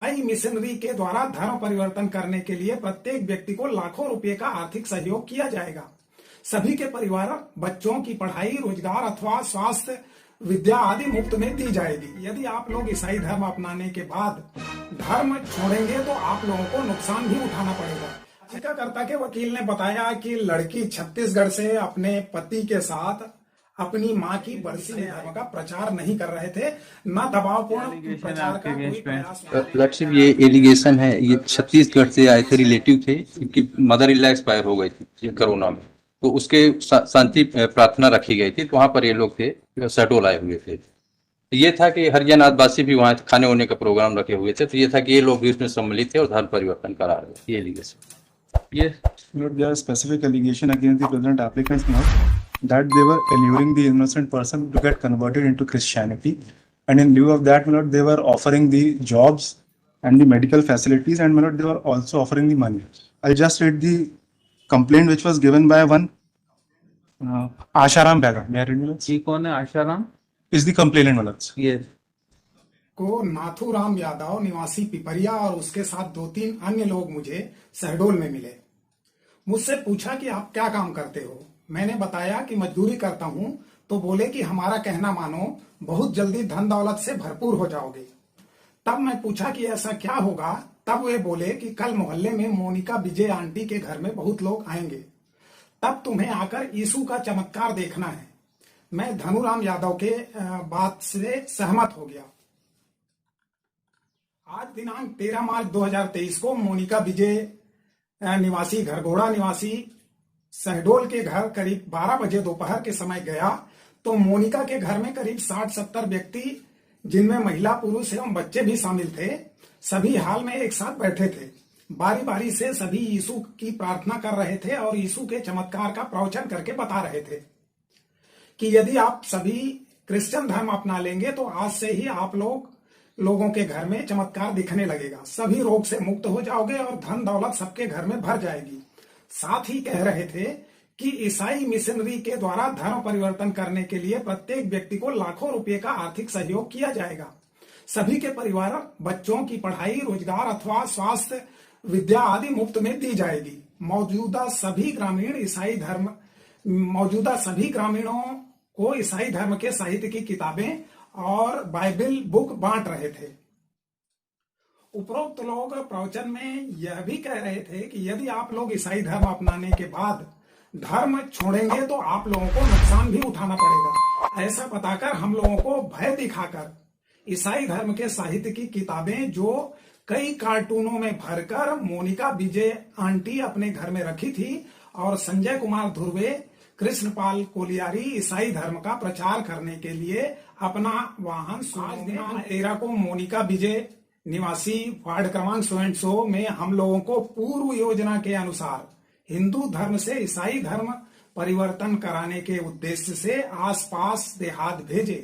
ईसाई मिशनरी के द्वारा धर्म परिवर्तन करने के लिए प्रत्येक व्यक्ति को लाखों रुपए का आर्थिक सहयोग किया जाएगा। सभी के परिवार बच्चों की पढ़ाई, रोजगार अथवा स्वास्थ्य, विद्या आदि मुफ्त में दी जाएगी। यदि आप लोग ईसाई धर्म अपनाने के बाद धर्म छोड़ेंगे तो आप लोगों को नुकसान भी उठाना पड़ेगा। याचिकाकर्ता के वकील ने बताया कि लड़की छत्तीसगढ़ से अपने पति के साथ अपनी मां की बरसी धर्म का प्रचार नहीं कर रहे थे, न दबावपूर्ण प्रचार का कोई प्रयास। लॉर्डशिप, ये एलिगेशन है, ये छत्तीसगढ़ से आए थे, रिलेटिव थे, इनकी मदर इन लॉ एक्सपायर हो गई थी कोरोना में, तो उसके शांति प्रार्थना रखी गई थी, तो वहां पर ये लोग थे, शहडोल आए हुए थे। ये था कि हरिजन आदिवासी भी वहाँ खाने होने का प्रोग्राम रखे हुए थे, तो ये था कि ये लोग भी उसमें सम्मिलित थे और धर्म परिवर्तन करा रहे थे। ये allegation. Yes, Lord, there are specific allegation against the present applicants now that they were alluring the innocent person to get converted into Christianity, and in lieu of that, my Lord, they were offering the jobs and the medical facilities, and my Lord, they were also offering the money. I'll just read the complaint which was given by one Asharam Bega. May I read, my Lord? ये कौन है Asaram? Is the complainant, my Lord? Yes. को नाथूराम यादव निवासी पिपरिया और उसके साथ 2-3 अन्य लोग मुझे शहडोल में मिले। मुझसे पूछा कि आप क्या काम करते हो। मैंने बताया कि मजदूरी करता हूं, तो बोले कि हमारा कहना मानो, बहुत जल्दी धन दौलत से भरपूर हो जाओगे। तब मैं पूछा कि ऐसा क्या होगा। तब वे बोले कि कल मोहल्ले में मोनिका विजय आंटी के घर में बहुत लोग आएंगे, तब तुम्हें आकर यीशु का चमत्कार देखना है। मैं धनुराम यादव के बात से सहमत हो गया। आज दिनांक 13 मार्च 2023 को मोनिका विजय निवासी घरघोड़ा निवासी शहडोल के घर करीब 12 बजे दोपहर के समय गया, तो मोनिका के घर में करीब 60-70 व्यक्ति, जिनमें महिला, पुरुष एवं बच्चे भी शामिल थे, सभी हाल में एक साथ बैठे थे। बारी बारी से सभी यीशु की प्रार्थना कर रहे थे और यीशु के चमत्कार का प्रवचन करके बता रहे थे कि यदि आप सभी क्रिश्चियन धर्म अपना लेंगे तो आज से ही आप लोगों के घर में चमत्कार दिखने लगेगा, सभी रोग से मुक्त हो जाओगे और धन दौलत सबके घर में भर जाएगी। साथ ही कह रहे थे कि ईसाई मिशनरी के द्वारा धर्म परिवर्तन करने के लिए प्रत्येक व्यक्ति को लाखों रुपए का आर्थिक सहयोग किया जाएगा। सभी के परिवार बच्चों की पढ़ाई, रोजगार अथवा स्वास्थ्य, विद्या आदि मुफ्त में दी जाएगी। मौजूदा सभी ग्रामीणों को ईसाई धर्म के साहित्य की किताबें और बाइबल बुक बांट रहे थे। उपरोक्त लोग प्रवचन में यह भी कह रहे थे कि यदि आप लोग ईसाई धर्म अपनाने के बाद धर्म छोड़ेंगे तो आप लोगों को नुकसान भी उठाना पड़ेगा। ऐसा बताकर हम लोगों को भय दिखाकर ईसाई धर्म के साहित्य की किताबें जो कई कार्टूनों में भरकर मोनिका विजय आंटी अपने घर में रखी थी और संजय कुमार धुर्वे, कृष्णपाल कोलियारी ईसाई धर्म का प्रचार करने के लिए अपना वाहन 13 को मोनिका विजय निवासी वार्ड क्रमांक 100 में हम लोगों को पूर्व योजना के अनुसार हिंदू धर्म से ईसाई धर्म परिवर्तन कराने के उद्देश्य से आसपास देहात भेजे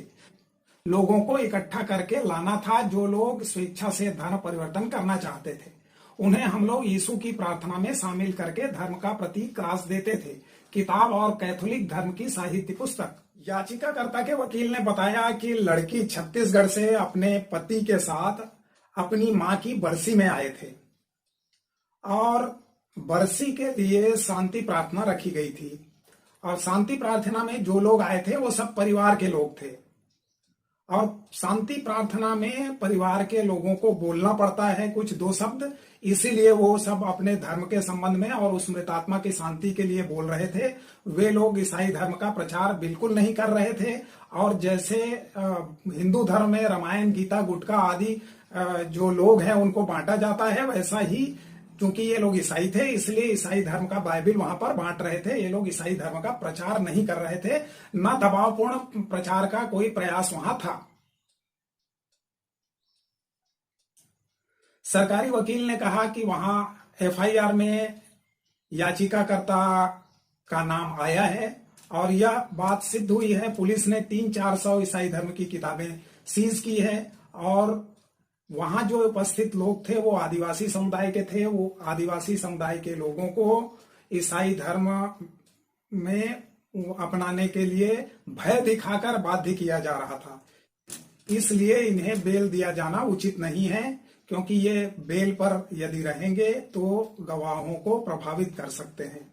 लोगों को इकट्ठा करके लाना था, जो लोग स्वेच्छा से धर्म परिवर्तन करना चाहते थे। उन्हें हम लोग यीशु की प्रार्थना में शामिल करके धर्म का प्रतीक क्रास देते थे, किताब और कैथोलिक धर्म की साहित्य पुस्तक। याचिकाकर्ता के वकील ने बताया कि लड़की छत्तीसगढ़ से अपने पति के साथ अपनी मां की बरसी में आए थे और बरसी के लिए शांति प्रार्थना रखी गई थी और शांति प्रार्थना में जो लोग आए थे वो सब परिवार के लोग थे और शांति प्रार्थना में परिवार के लोगों को बोलना पड़ता है कुछ 2 शब्द, इसीलिए वो सब अपने धर्म के संबंध में और उस मृतात्मा की शांति के लिए बोल रहे थे। वे लोग ईसाई धर्म का प्रचार बिल्कुल नहीं कर रहे थे और जैसे हिंदू धर्म में रामायण, गीता, गुटका आदि जो लोग हैं उनको बांटा जाता है, वैसा ही क्योंकि ये लोग ईसाई थे इसलिए ईसाई धर्म का बाइबल वहां पर बांट रहे थे। ये लोग ईसाई धर्म का प्रचार नहीं कर रहे थे, न दबावपूर्ण प्रचार का कोई प्रयास वहां था। सरकारी वकील ने कहा कि वहां एफआईआर में याचिकाकर्ता का नाम आया है और यह बात सिद्ध हुई है। पुलिस ने 300-400 ईसाई धर्म की किताबें सीज की है और वहां जो उपस्थित लोग थे वो आदिवासी समुदाय के थे। वो आदिवासी समुदाय के लोगों को ईसाई धर्म में अपनाने के लिए भय दिखाकर बाध्य किया जा रहा था, इसलिए इन्हें बेल दिया जाना उचित नहीं है क्योंकि ये बेल पर यदि रहेंगे तो गवाहों को प्रभावित कर सकते हैं।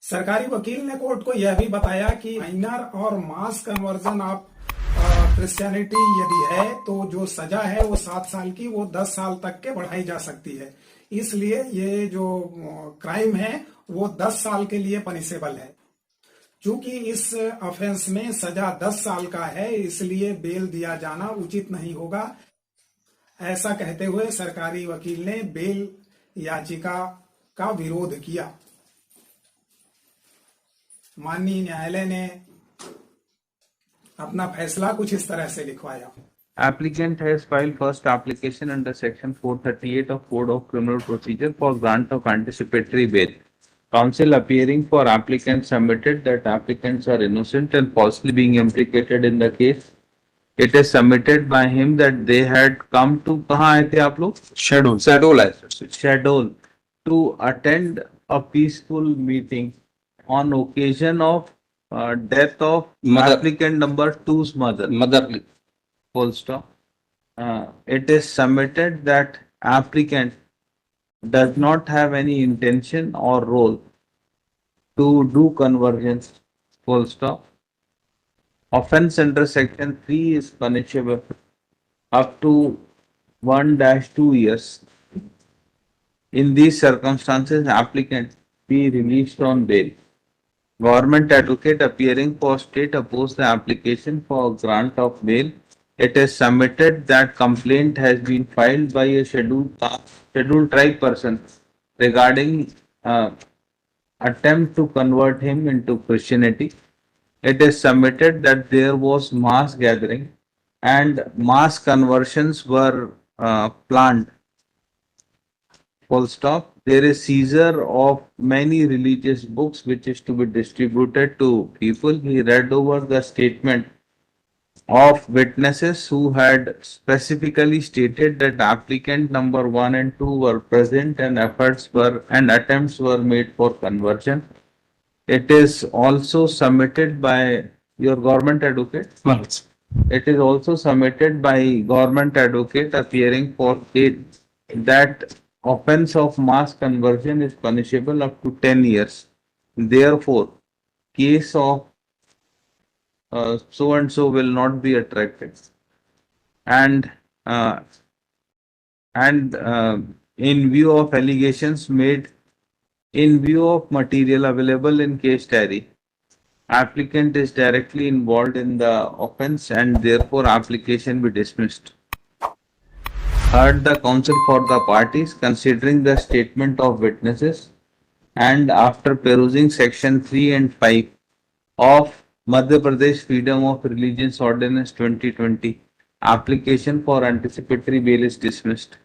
सरकारी वकील ने कोर्ट को यह भी बताया कि माइनर और मास कन्वर्जन ऑफ क्रिश्चियनिटी यदि है तो जो सजा है वो 7 साल की वो 10 साल तक के बढ़ाई जा सकती है। इसलिए ये जो क्राइम है वो 10 साल के लिए पनिशेबल है। चूंकि इस ऑफेंस में सजा 10 साल का है इसलिए बेल दिया जाना उचित नहीं होगा। ऐसा कहते हुए सरकारी वकील ने बेल याचिका का विरोध किया। माननीय न्यायालय ने अपना फैसला कुछ इस तरह से लिखवाया। Applicant has filed first application under section 438 of Code of Criminal Procedure for grant of anticipatory bail. Counsel appearing for applicant submitted that applicants are innocent and falsely being implicated in the case. It is submitted by him that they had come to कहाँ आए थे आप लोग? Shadol है sir. Shadol to attend a peaceful meeting on occasion of death of Mother. applicant number 2's mother. Mother. Full stop. It is submitted that applicant does not have any intention or role to do conversions. Full stop. Offense under section 3 is punishable up to 1-2 years. In these circumstances, applicant be released on bail. Government advocate appearing for state opposed the application for grant of bail. It is submitted that complaint has been filed by a scheduled tribe person regarding attempt to convert him into Christianity. It is submitted that there was mass gathering and mass conversions were planned. Full stop. There is seizure of many religious books which is to be distributed to people. He read over the statement of witnesses who had specifically stated that applicant number 1 and 2 were present and attempts were made for conversion. It is also submitted by your government advocate. It is also submitted by government advocate appearing for state that offense of mass conversion is punishable up to 10 years. Therefore, case of so and so will not be attracted. And in view of allegations made, in view of material available in case diary, applicant is directly involved in the offense and therefore application be dismissed. Heard the counsel for the parties considering the statement of witnesses and after perusing section 3 and 5 of Madhya Pradesh Freedom of Religions Ordinance 2020, application for anticipatory bail is dismissed.